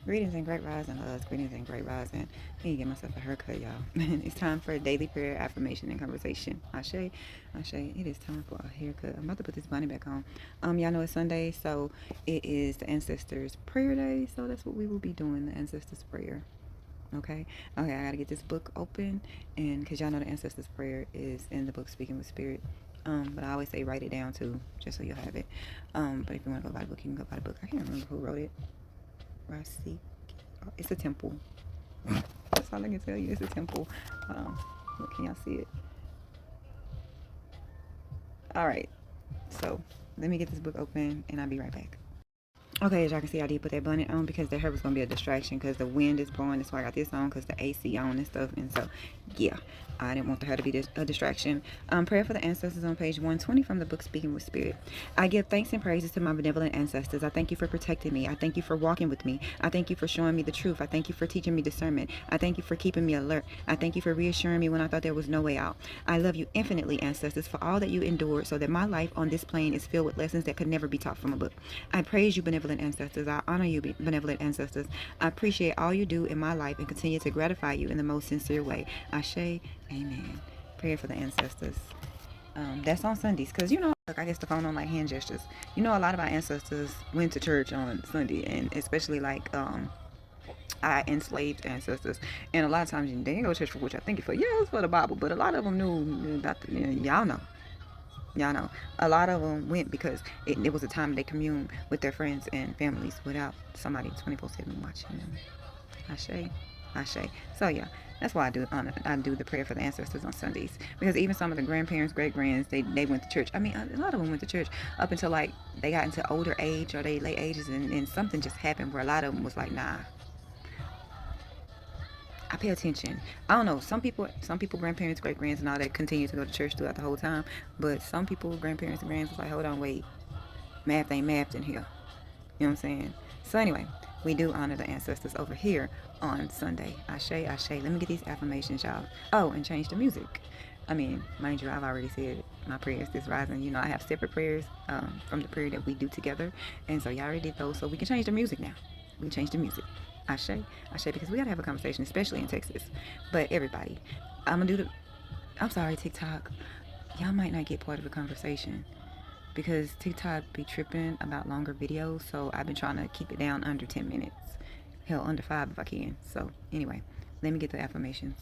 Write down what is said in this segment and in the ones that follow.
Greetings and great rising, loves. Greetings and great rising. I need to get myself a haircut, y'all. It's time for a daily prayer, affirmation, and conversation. Ashe, it is time for a haircut. I'm about to put this bunny back on. Y'all know it's Sunday, so it is the Ancestors Prayer Day. So that's what we will be doing, the Ancestors Prayer. Okay, I gotta get this book open, and because y'all know the Ancestors Prayer is in the book Speaking with Spirit. But I always say write it down too, just so you'll have it. But if you want to go buy the book, you can go buy the book. I can't remember who wrote it. Rasi. It's a temple. That's all I can tell you. It's a temple. Look, can y'all see it? All right. So let me get this book open, and I'll be right back. Okay, as y'all can see, I did put that bonnet on because the hair was going to be a distraction because the wind is blowing. That's why I got this on because the AC on and stuff. And so, yeah, I didn't want the hair to be a distraction. Prayer for the ancestors on page 120 from the book Speaking with Spirit. I give thanks and praises to my benevolent ancestors. I thank you for protecting me. I thank you for walking with me. I thank you for showing me the truth. I thank you for teaching me discernment. I thank you for keeping me alert. I thank you for reassuring me when I thought there was no way out. I love you infinitely, ancestors, for all that you endured so that my life on this plane is filled with lessons that could never be taught from a book. I praise you, benevolent ancestors. I honor you, benevolent ancestors. I appreciate all you do in my life and continue to gratify you in the most sincere way. Ashe, amen. Prayer for the ancestors. That's on Sundays because look, I guess the phone on like hand gestures. A lot of our ancestors went to church on Sunday, and especially like our enslaved ancestors, and a lot of times they didn't go to church for which I think it for it's for the Bible, but a lot of them knew about y'all know a lot of them went because it was a time they communed with their friends and families without somebody 24/7 watching them. Ashe. So yeah, that's why I do the prayer for the ancestors on Sundays, because even some of the grandparents, great grands, they went to church. I mean, a lot of them went to church up until like they got into older age or they late ages, and something just happened where a lot of them was like, nah, I pay attention. I don't know. Some people, grandparents, great grands, and all that continue to go to church throughout the whole time. But some people, grandparents and grands, was like, hold on, wait, math ain't math in here. You know what I'm saying? So anyway, we do honor the ancestors over here on Sunday. Ashe. Let me get these affirmations, y'all. Oh, and change the music. I mean, mind you, I've already said my prayers this rising. I have separate prayers from the prayer that we do together, and so y'all already did those. So we can change the music now. We can change the music. Ashe, because we gotta have a conversation, especially in Texas. But everybody, I'm gonna do the. I'm sorry, TikTok. Y'all might not get part of the conversation because TikTok be tripping about longer videos. So I've been trying to keep it down under 10 minutes. Hell, under 5 if I can. So anyway, let me get the affirmations.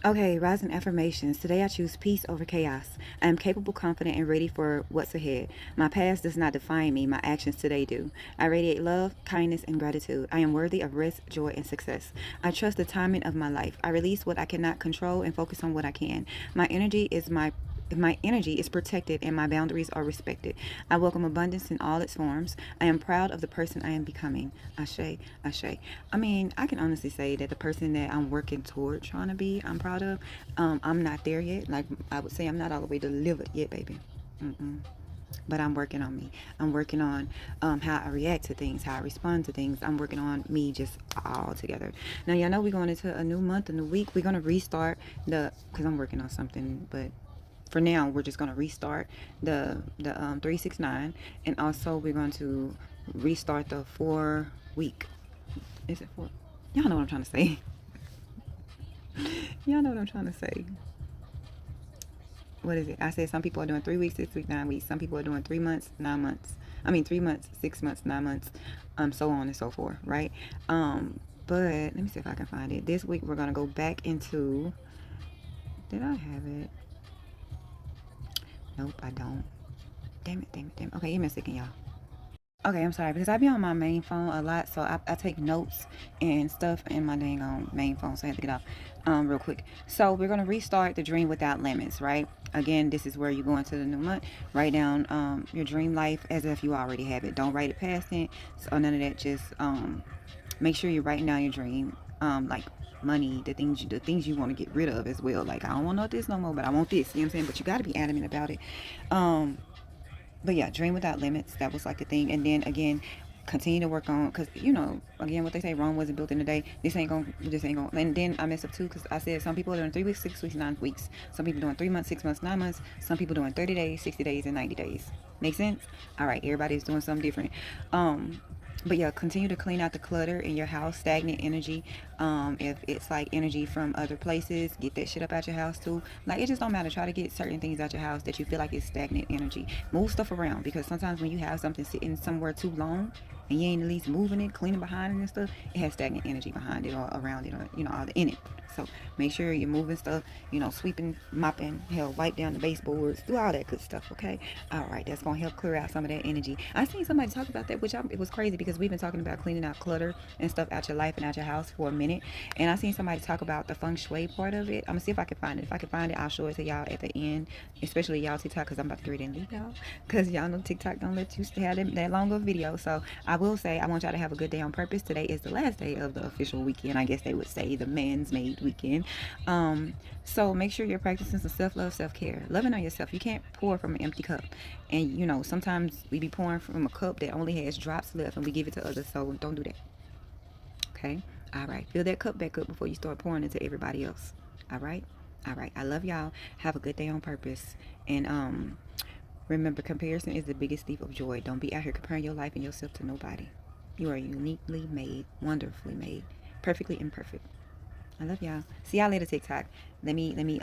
Okay, rising affirmations. Today I choose peace over chaos. I am capable, confident, and ready for what's ahead. My past does not define me. My actions today do. I radiate love, kindness, and gratitude. I am worthy of rest, joy, and success. I trust the timing of my life. I release what I cannot control and focus on what I can. My energy is protected and my boundaries are respected. I welcome abundance in all its forms. I am proud of the person I am becoming. Ashe. I mean, I can honestly say that the person that I'm working toward trying to be, I'm proud of. I'm not there yet. Like I would say, I'm not all the way delivered yet, baby. But I'm working on me. I'm working on how I react to things, how I respond to things. I'm working on me just all together. Now, y'all know we're going into a new month, a new week. We're going to restart because I'm working on something, but for now we're just going to restart the 369, and also we're going to restart the 4 week. Is it 4? Y'all know what I'm trying to say. What is it? I said some people are doing 3 weeks, 6 weeks, 9 weeks. Some people are doing 3 months, 9 months. I mean 3 months, 6 months, 9 months, so on and so forth, right? But let me see if I can find it. This week we're going to go back into, did I have it? Nope, I don't. Damn it. Okay, give me a second, y'all. Okay, I'm sorry because I be on my main phone a lot, so I take notes and stuff in my dang on main phone, so I have to get off real quick. So we're gonna restart the dream without limits, right? Again, this is where you go into the new month. Write down your dream life as if you already have it. Don't write it past it, so none of that. Just make sure you're writing down your dream, like money, the things you want to get rid of as well. Like I don't want this no more, but I want this. You know what I'm saying? But you got to be adamant about it. But yeah, dream without limits. That was like the thing. And then again, continue to work on, because again, what they say, Rome wasn't built in a day. This ain't gonna. And then I messed up too, because I said some people are doing 3 weeks, 6 weeks, 9 weeks. Some people doing 3 months, 6 months, 9 months. Some people doing 30 days, 60 days, and 90 days. Make sense? All right, everybody's doing something different. But yeah, continue to clean out the clutter in your house, stagnant energy. If it's like energy from other places, get that shit up out your house too. Like, it just don't matter. Try to get certain things out your house that you feel like is stagnant energy. Move stuff around, because sometimes when you have something sitting somewhere too long and you ain't at least moving it, cleaning behind it and stuff, it has stagnant energy behind it or around it, or all in it. So make sure you're moving stuff, sweeping, mopping, hell, wipe down the baseboards, do all that good stuff, okay? All right, that's gonna help clear out some of that energy. I seen somebody talk about that, which it was crazy, because we've been talking about cleaning out clutter and stuff out your life and out your house for a minute, and I seen somebody talk about the feng shui part of it. I'm gonna see if I can find it. If I can find it, I'll show it to y'all at the end, especially y'all TikTok, because I'm about to get ready and leave y'all, because y'all know TikTok don't let you have that long of a video. So I will say, I want y'all to have a good day on purpose. Today is the last day of the official weekend. I guess they would say the man's made weekend. So make sure you're practicing some self-love, self-care, loving on yourself. You can't pour from an empty cup. And sometimes we be pouring from a cup that only has drops left, and we give it to others. So don't do that. Okay? All right. Fill that cup back up before you start pouring into everybody else. All right? All right. I love y'all. Have a good day on purpose. And remember, comparison is the biggest thief of joy. Don't be out here comparing your life and yourself to nobody. You are uniquely made, wonderfully made, perfectly imperfect. I love y'all. See y'all later, TikTok. Let me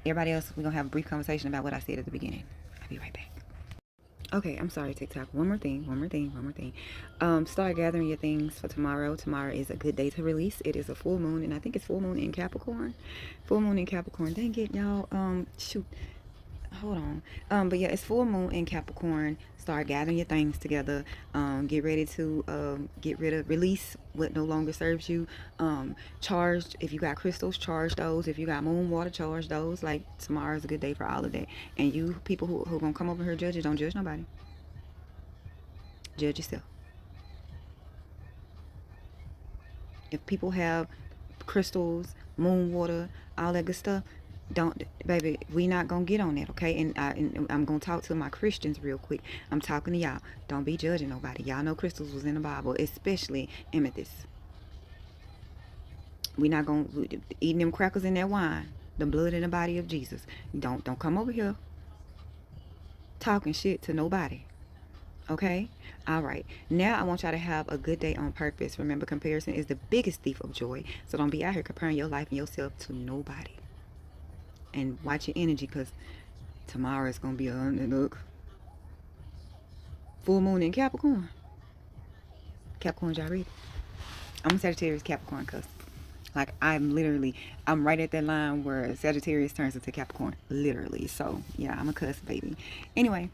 everybody else, we're gonna have a brief conversation about what I said at the beginning. I'll be right back. Okay, I'm sorry, TikTok. One more thing. Start gathering your things for tomorrow. Tomorrow is a good day to release. It is a full moon, and I think it's full moon in Capricorn. Full moon in Capricorn. Dang it, y'all. Shoot. Hold on. But yeah, it's full moon in Capricorn. Start gathering your things together. Get ready to get rid of, release what no longer serves you. Charge, if you got crystals, charge those. If you got moon water, charge those. Like, tomorrow is a good day for all of that. And you people who gonna come over here judge it, don't judge nobody. Judge yourself. If people have crystals, moon water, all that good stuff, don't, baby, we not gonna get on that, okay? And I'm gonna talk to my Christians real quick. I'm talking to y'all. Don't be judging nobody. Y'all know crystals was in the Bible, especially amethyst. We not gonna eating them crackers in that wine, the blood in the body of Jesus. Don't come over here talking shit to nobody. Okay? All right. Now I want y'all to have a good day on purpose. Remember, comparison is the biggest thief of joy. So don't be out here comparing your life and yourself to nobody. And watch your energy, because tomorrow is going to be look, full moon in Capricorn. Capricorn, y'all read? I'm a Sagittarius Capricorn, cuz. Like, I'm right at that line where Sagittarius turns into Capricorn. Literally. So, yeah, I'm a cuss, baby. Anyway,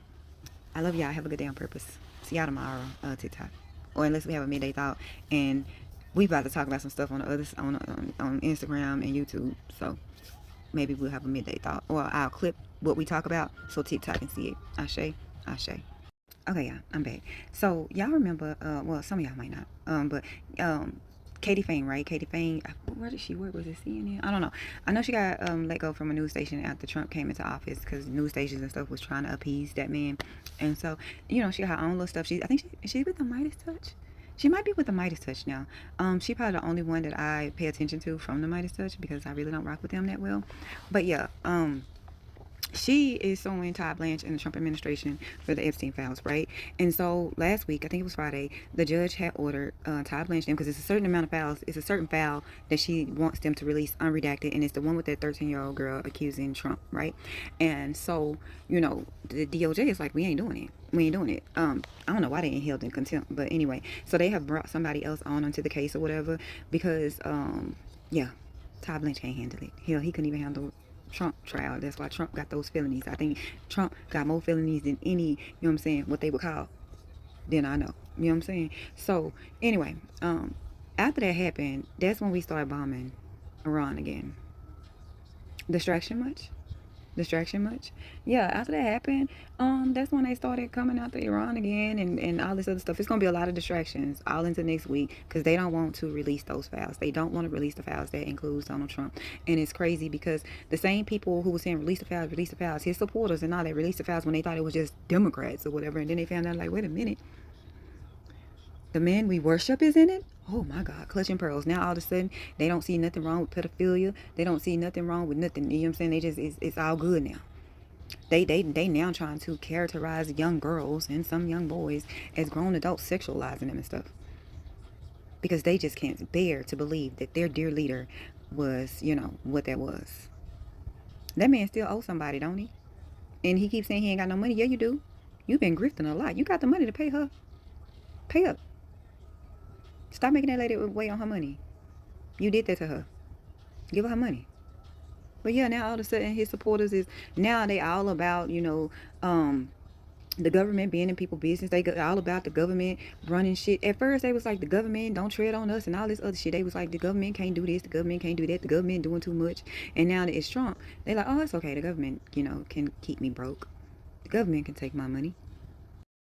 I love y'all. Have a good day on purpose. See y'all tomorrow, TikTok. Or unless we have a midday thought. And we about to talk about some stuff on the others on Instagram and YouTube. So maybe we'll have a midday thought. Or I'll clip what we talk about so TikTok can see it. Ashe. Okay, yeah, I'm back. So y'all remember, well, some of y'all might not, but Katie Fane, right? Katie Fane, where did she work? Was it CNN? I don't know. I know she got let go from a news station after Trump came into office, because news stations and stuff was trying to appease that man. And so, she got her own little stuff. I think she's with the Midas Touch. She might be with the Midas Touch now. She probably the only one that I pay attention to from the Midas Touch, because I really don't rock with them that well. But yeah, she is suing Todd Blanche and the Trump administration for the Epstein files, right? And so last week, I think it was Friday, the judge had ordered Todd Blanche, because it's a certain amount of files, it's a certain file that she wants them to release unredacted, and it's the one with that 13-year-old girl accusing Trump, right? And so, the DOJ is like, we ain't doing it. I don't know why they ain't held in contempt, but anyway, so they have brought somebody else on onto the case or whatever, because, yeah, Todd Blanche can't handle it. Hell, he couldn't even handle Trump trial. That's why Trump got those felonies. I think Trump got more felonies than any, what they would call, than I know. You know what I'm saying? So, anyway, after that happened, that's when we started bombing Iran again. Distraction much? Yeah, after that happened, that's when they started coming out to Iran again, and all this other stuff. It's gonna be a lot of distractions all into next week, because they don't want to release those files. They don't want to release the files that includes Donald Trump. And it's crazy, because the same people who were saying release the files, his supporters and all that, released the files when they thought it was just Democrats or whatever, and then they found out, like, wait a minute, the man we worship is in it? Oh my God, clutching pearls. Now all of a sudden, they don't see nothing wrong with pedophilia. They don't see nothing wrong with nothing. You know what I'm saying? They just, it's all good now. They now trying to characterize young girls and some young boys as grown adults, sexualizing them and stuff, because they just can't bear to believe that their dear leader was, what that was. That man still owes somebody, don't he? And he keeps saying he ain't got no money. Yeah, you do. You've been grifting a lot. You got the money to pay her. Pay up. Stop making that lady wait on her money. You did that to her. Give her money. But yeah, now all of a sudden his supporters is, now they all about, the government being in people's business. They got all about the government running shit. At first they was like, the government don't tread on us and all this other shit. They was like, the government can't do this, the government can't do that, the government doing too much. And now that it's Trump, they like, oh, it's okay, the government, can keep me broke. The government can take my money.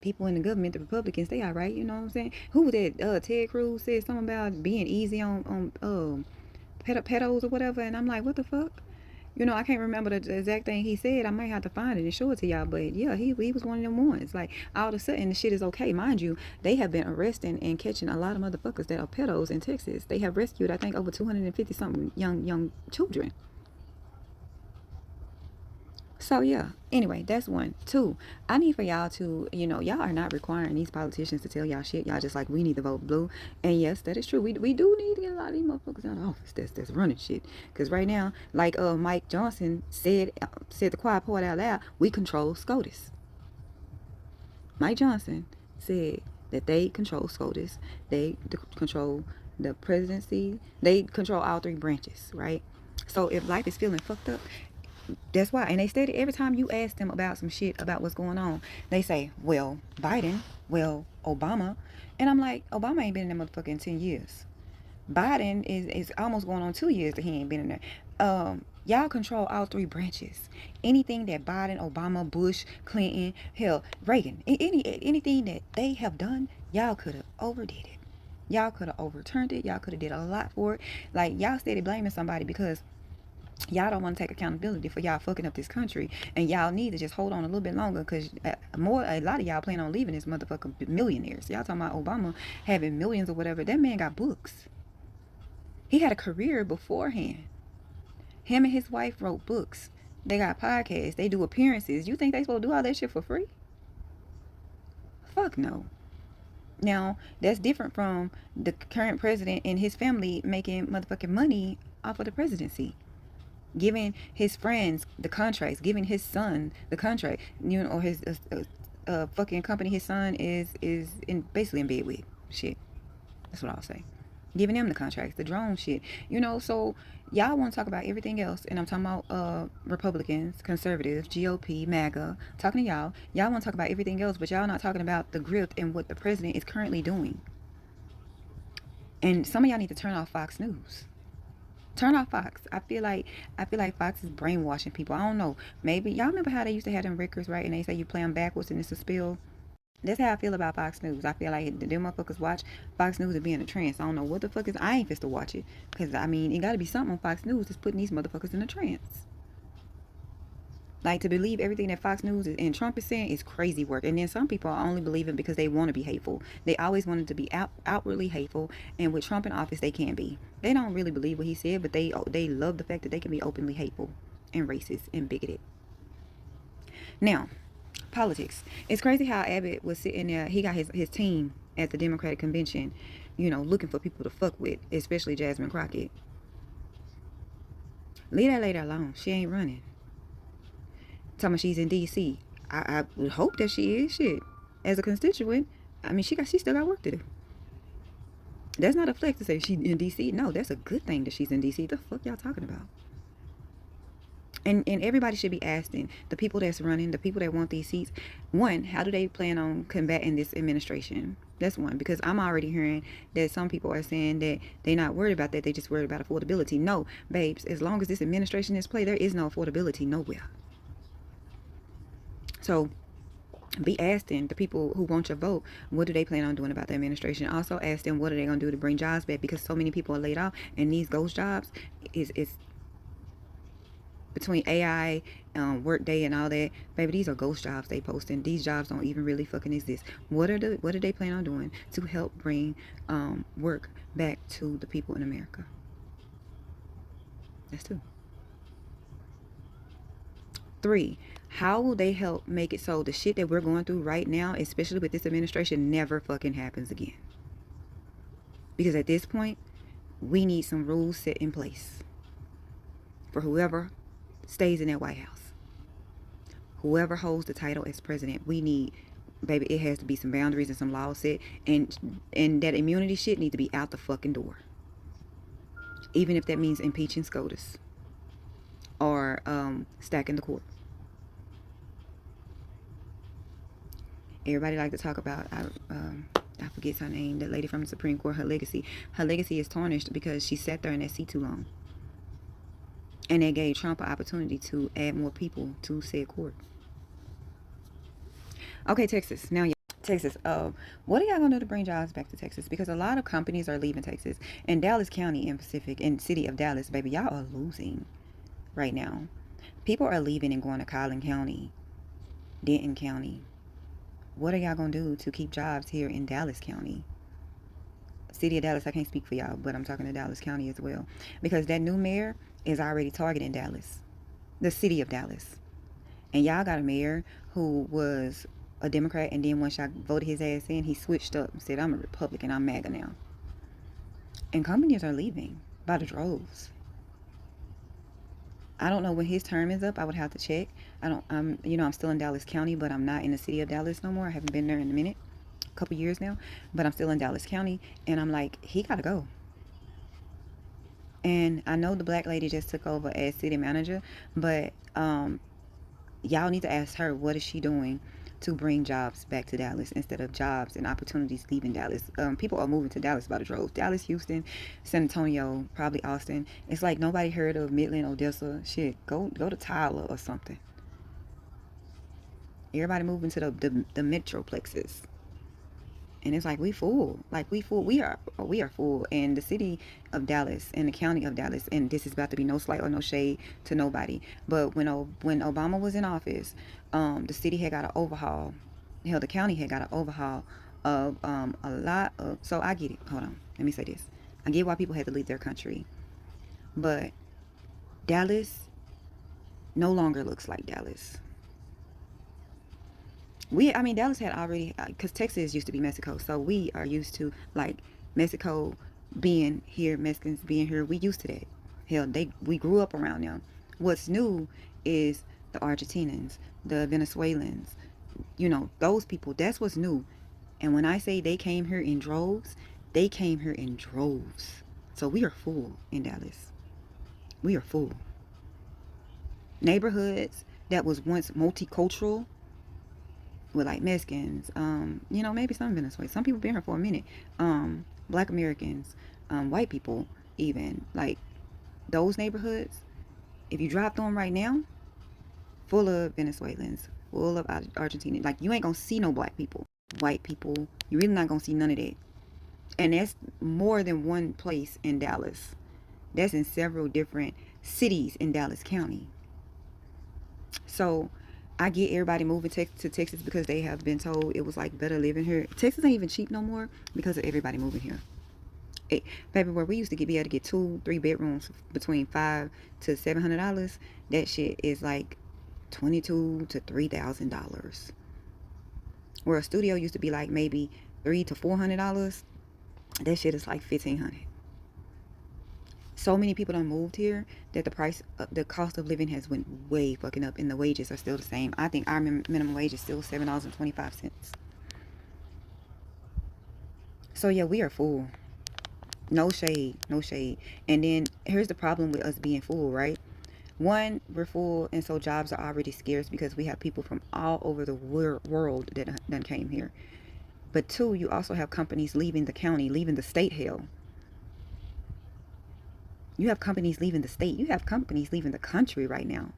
People in the government, the Republicans, they all right, you know what I'm saying? Who was that? Ted Cruz said something about being easy on pedos or whatever, and I'm like, what the fuck? I can't remember the exact thing he said. I might have to find it and show it to y'all. But yeah, he was one of them ones. Like, all of a sudden, the shit is okay. Mind you, they have been arresting and catching a lot of motherfuckers that are pedos in Texas. They have rescued, I think, over 250 something young children. So yeah, anyway, that's one. Two, I need for y'all to, y'all are not requiring these politicians to tell y'all shit. Y'all just like, we need to vote blue. And yes, that is true. We do need to get a lot of these motherfuckers out of office that's running shit. Because right now, like Mike Johnson said the quiet part out loud, we control SCOTUS. Mike Johnson said that they control SCOTUS. They control the presidency. They control all three branches, right? So if life is feeling fucked up, that's why. And they stated every time you ask them about some shit about what's going on, they say, well, Biden, well, Obama. And I'm like, Obama ain't been in that motherfucker in 10 years. Biden is almost going on 2 years that he ain't been in there. Y'all control all three branches. Anything that Biden, Obama, Bush, Clinton, hell, Reagan, anything that they have done, y'all could have overdid it. Y'all could have overturned it. Y'all could have did a lot for it. Like, y'all steady blaming somebody because y'all don't want to take accountability for y'all fucking up this country, and y'all need to just hold on a little bit longer, because a lot of y'all plan on leaving this motherfucker millionaires. Y'all talking about Obama having millions or whatever. That man got books. He had a career beforehand. Him and his wife wrote books. They got podcasts. They do appearances. You think they supposed to do all that shit for free? Fuck no. Now, that's different from the current president and his family making motherfucking money off of the presidency, giving his friends the contracts, giving his son the contract, or his fucking company his son is basically in bed with. Shit, that's what I'll say. Giving them the contracts, the drone shit, So y'all want to talk about everything else, and I'm talking about Republicans, conservatives, GOP, MAGA. Talking to y'all, want to talk about everything else, but y'all not talking about the grift and what the president is currently doing. And some of y'all need to turn off Fox News. Turn off Fox. I feel like Fox is brainwashing people. I don't know. Maybe y'all remember how they used to have them records, right? And they say you play them backwards and it's a spill. That's how I feel about Fox News. I feel like them motherfuckers watch Fox News and be in a trance. I don't know what the fuck is. I ain't fit to watch it, because it got to be something on Fox News that's putting these motherfuckers in a trance. Like, to believe everything that Fox News and Trump is saying is crazy work. And then some people are only believing because they want to be hateful. They always wanted to be outwardly hateful. And with Trump in office, they can be. They don't really believe what he said, but they love the fact that they can be openly hateful and racist and bigoted. Now, politics. It's crazy how Abbott was sitting there. He got his team at the Democratic convention, looking for people to fuck with, especially Jasmine Crockett. Leave that lady alone. She ain't running. Talking about she's in D.C. I would hope that she is. Shit, as a constituent, she still got work to do. That's not a flex to say she's in D.C. No, that's a good thing that she's in D.C. The fuck y'all talking about? And everybody should be asking the people that's running, the people that want these seats, one, how do they plan on combating this administration? That's one, because I'm already hearing that some people are saying that they're not worried about that, they just worried about affordability. No, babes, as long as this administration is play, there is no affordability nowhere. So be asking the people who want your vote, what do they plan on doing about the administration? Also ask them, what are they going to do to bring jobs back? Because so many people are laid off, and these ghost jobs is between AI, Workday, and all that, baby, these are ghost jobs they posting. These jobs don't even really fucking exist. What do they plan on doing to help bring work back to the people in America? That's two. Three, How will they help make it so the shit that we're going through right now, especially with this administration, never fucking happens again? Because at this point, we need some rules set in place for whoever stays in that White House. Whoever holds the title as president, we need, baby, it has to be some boundaries and some laws set, and that immunity shit need to be out the fucking door. Even if that means impeaching SCOTUS or stacking the court. Everybody like to talk about I forget her name, that lady from the Supreme Court, her legacy. Her legacy is tarnished because she sat there in that seat too long. And they gave Trump an opportunity to add more people to said court. Okay, Texas. Now, yeah, Texas. What are y'all gonna do to bring jobs back to Texas? Because a lot of companies are leaving Texas. And Dallas County in Pacific, in the city of Dallas, baby, y'all are losing right now. People are leaving and going to Collin County, Denton County. What are y'all gonna do to keep jobs here in Dallas County? City of Dallas, I can't speak for y'all, but I'm talking to Dallas County as well. Because that new mayor is already targeting Dallas, the city of Dallas. And y'all got a mayor who was a Democrat, and then once y'all voted his ass in, he switched up and said, I'm a Republican, I'm MAGA now. And companies are leaving by the droves. I don't know when his term is up. I would have to check. I'm still in Dallas County, but I'm not in the city of Dallas no more. I haven't been there in a minute, a couple years now, but I'm still in Dallas County, and I'm like, he gotta go. And I know the black lady just took over as city manager, but y'all need to ask her, what is she doing to bring jobs back to Dallas instead of jobs and opportunities leaving Dallas? People are moving to Dallas by the droves. Dallas, Houston, San Antonio, probably Austin. It's like nobody heard of Midland, Odessa. Shit, go to Tyler or something. Everybody moving to the metroplexes. And it's like we full, we are full. And the city of Dallas and the county of Dallas, and this is about to be no slight or no shade to nobody, but when Obama was in office, the city had got an overhaul. Hell, the county had got an overhaul of a lot of. So I get it. Hold on, let me say this. I get why people had to leave their country, but Dallas no longer looks like Dallas. Dallas had already, because Texas used to be Mexico, so we are used to like Mexico being here, Mexicans being here. We used to that. Hell, we grew up around them. What's new is the Argentinians, the Venezuelans, those people. That's what's new. And when I say they came here in droves, they came here in droves. So we are full in Dallas. We are full. Neighborhoods that was once multicultural with like Mexicans, maybe some Venezuela. Some people been here for a minute. Black Americans, white people, even like those neighborhoods. If you drive through them right now, full of Venezuelans, full of Argentinians. Like you ain't gonna see no black people, white people. You really not gonna see none of that. And that's more than one place in Dallas. That's in several different cities in Dallas County. So I get everybody moving to Texas because they have been told it was like better living here. Texas ain't even cheap no more because of everybody moving here. Baby, where we used to be able to get 2-3 bedrooms between $500 to $700, that shit is like $22,000 to $3,000. Where a studio used to be like maybe $300 to $400, that shit is like $1,500. So many people done moved here that the cost of living has went way fucking up, and the wages are still the same. I think our minimum wage is still $7.25. So yeah, we are full. No shade, no shade. And then here's the problem with us being full, right? One, we're full, and so jobs are already scarce because we have people from all over the world that done came here. But two, you also have companies leaving the county, leaving the state. Hell, you have companies leaving the state. You have companies leaving the country right now.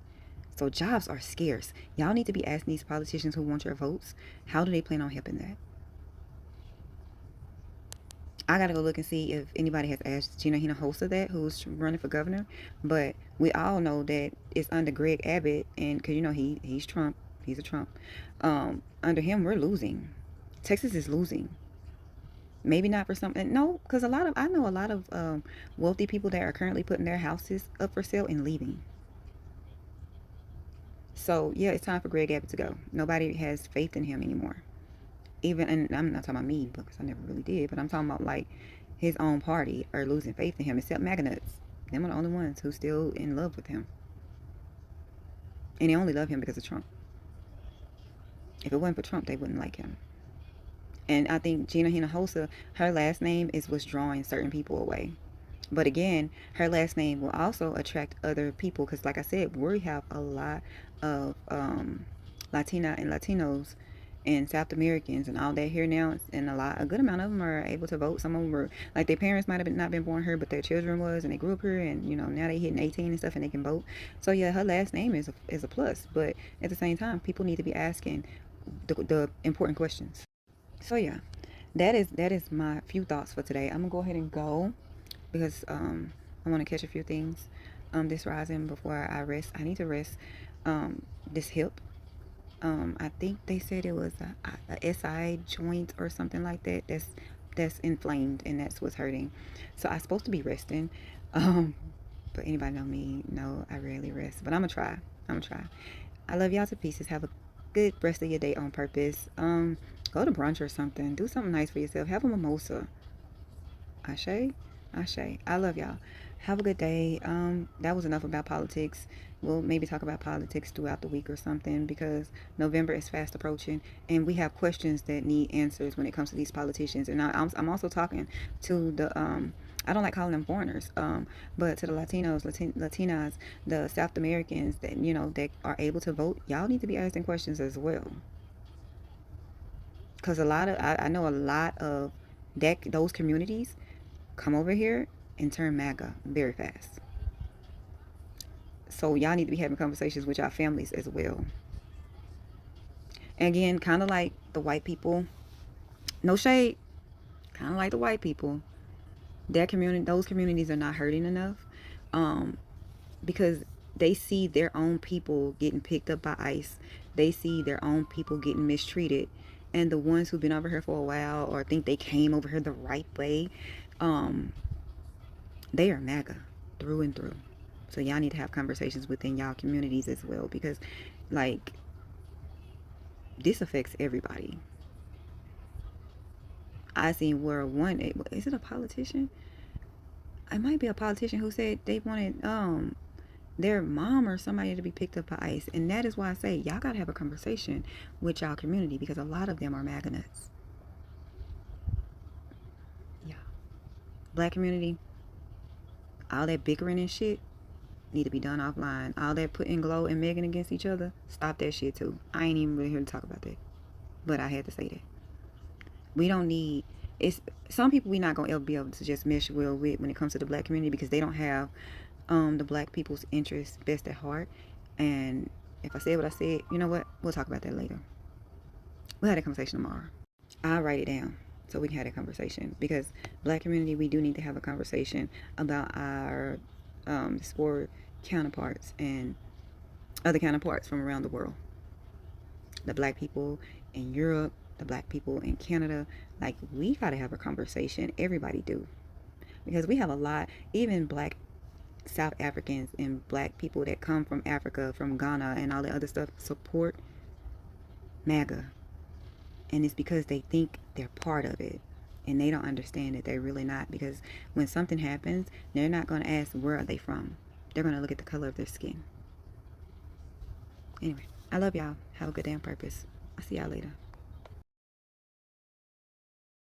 So jobs are scarce. Y'all need to be asking these politicians who want your votes, how do they plan on helping that? I gotta go look and see if anybody has asked Gina Hinojosa that, who's running for governor. But we all know that it's under Greg Abbott, and because he's Trump, he's a Trump. Under him, we're losing. Texas is losing. Maybe not for something. No, because I know a lot of wealthy people that are currently putting their houses up for sale and leaving. So yeah, it's time for Greg Abbott to go. Nobody has faith in him anymore. Even, and I'm not talking about me because I never really did, but I'm talking about like his own party are losing faith in him, except MAGA nuts. Them are the only ones who still in love with him, and they only love him because of Trump. If it wasn't for Trump, they wouldn't like him. And I think Gina Hinojosa, her last name is what's drawing certain people away. But again, her last name will also attract other people because, like I said, we have a lot of Latina and Latinos and South Americans and all that here now, and a good amount of them are able to vote. Some of them were like their parents might have not been born here, but their children was, and they grew up here, and now they hitting 18 and stuff, and they can vote. So yeah, her last name is a plus, but at the same time, people need to be asking the important questions. So yeah, that is my few thoughts for today. I'm gonna go ahead and go because I want to catch a few things this rising before I rest. I need to rest this hip. I think they said it was a SI joint or something like that. That's inflamed and that's what's hurting. So I'm supposed to be resting. Um, but anybody know me? No, I rarely rest. But I'm gonna try. I'm gonna try. I love y'all to pieces. Have a good rest of your day on purpose. Go to brunch or something. Do something nice for yourself. Have a mimosa. Ashe, Ashe. I love y'all. Have a good day. That was enough about politics. We'll maybe talk about politics throughout the week or something because November is fast approaching and we have questions that need answers when it comes to these politicians. And I'm also talking to the I don't like calling them foreigners, but to the Latinos, Latinas, the South Americans that that are able to vote. Y'all need to be asking questions as well, because I know a lot of those communities come over here and turn MAGA very fast. So y'all need to be having conversations with y'all families as well. And again, kind of like the white people, no shade, kind of like the white people, those communities are not hurting enough, um, because they see their own people getting picked up by ICE. They see their own people getting mistreated, and the ones who've been over here for a while or think they came over here the right way, um, they are MAGA through and through. So y'all need to have conversations within y'all communities as well because like this affects everybody. I seen where one is it a politician? It might be a politician who said they wanted their mom or somebody to be picked up by ICE. And that is why I say y'all gotta have a conversation with y'all community because a lot of them are MAGA nuts. Yeah. Black community, all that bickering and shit need to be done offline. All that putting Glow and Megan against each other, stop that shit too. I ain't even really here to talk about that. But I had to say that. We don't need it's some people we not gonna ever be able to just mesh well with when it comes to the black community because they don't have the black people's interests best at heart. And if I said what I said, you know what? We'll talk about that later. We'll have a conversation tomorrow. I'll write it down so we can have a conversation because black community we do need to have a conversation about our sport counterparts and other counterparts from around the world. The black people in Europe, the black people in Canada, like we gotta have a conversation. Everybody do. Because we have a lot, even black South Africans and black people that come from Africa, from Ghana and all the other stuff support MAGA. And it's because they think they're part of it. And they don't understand that they're really not. Because when something happens, they're not going to ask where are they from. They're going to look at the color of their skin. Anyway, I love y'all. Have a good day on purpose. I'll see y'all later.